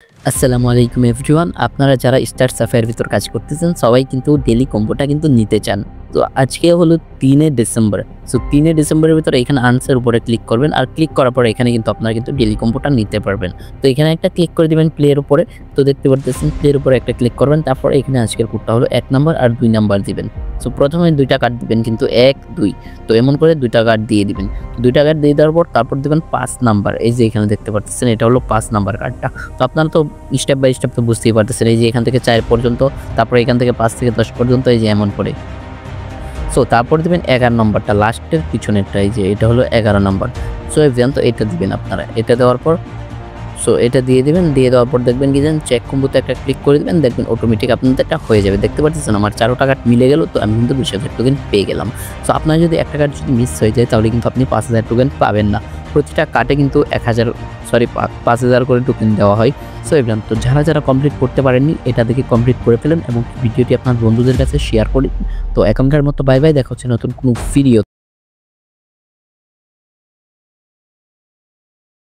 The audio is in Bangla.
আসসালামু আলাইকুম এভরিওয়ান। আপনারা যারা স্টার সাফায়ের ভিতর কাজ করতেছেন সবাই কিন্তু ডেইলি কম্বোটা কিন্তু নিতে চান। তো আজকে হলো ৩ ডিসেম্বর। সো ৩ ডিসেম্বরের ভিতরে এখানে আনসার উপরে ক্লিক করবেন। আর ক্লিক করার পরে এখানে কিন্তু আপনারা কিন্তু ডেইলি কম্বোটা নিতে পারবেন। তো এখানে একটা ক্লিক করে দিবেন প্লে এর উপরে। তো দেখতে পারতেছেন প্লে এর উপরে একটা ক্লিক করবেন। তারপর এখানে আজকের কোডটা হলো ১ নাম্বার আর ২ নাম্বার দিবেন। সো প্রথমে ২টা কার্ড দিবেন কিন্তু ১, ২। তো এমন করে ২টা কার্ড দিয়ে দিবেন। ২টা কার্ড দিয়ে দেওয়ার পর তারপর দিবেন ৫ নাম্বার। এই যে এখানে দেখতে পারতেছেন এটা হলো ৫ নাম্বার কার্ডটা। তো আপনারা তো স্টেপ বাই স্টেপ তো বুঝতেই পারতেছেন। এই যে এখান থেকে ৪ পর্যন্ত, তারপরে এখান থেকে ৫ থেকে ১০ পর্যন্ত এই যে এমন করে। সো তারপর দিবেন ১১ নম্বরটা লাস্টের পিছনেরটা, এই যে এটা হলো ১১ নম্বর। সো এভরিওয়ান তো এটা দিবেন আপনারা। এটা দেওয়ার পর এটা দিয়ে দিবেন। দিয়ে দেওয়ার পর দেখবেন কি জানেন চেক কম্বোতে একটা ক্লিক করে দিবেন, দেখবেন অটোমেটিক আপনাদের এটা হয়ে যাবে। দেখতে পাচ্ছেন আমার ৪ টাকা মিলে গেল, তো আমি কিন্তু ২০,০০০ টোকেন পেয়ে গেলাম। সো আপনার যদি একটা কার্ড যদি মিস হয়ে যায় তাহলে কিন্তু আপনি ৫,০০০ টোকেন পাবেন না। প্রতিটা কার্ডে কিন্তু ৫,০০০ করে টোকেন দেওয়া হয়। সো এভরিওয়ান তো যারা কমপ্লিট করতে পারেননি এটা দেখে কমপ্লিট করে ফেলেন এবং ভিডিওটি আপনার বন্ধুদের কাছে শেয়ার করে দিন। তো এখনকার মতো বাই বাই, দেখা হচ্ছে নতুন কোনো ভিডিও।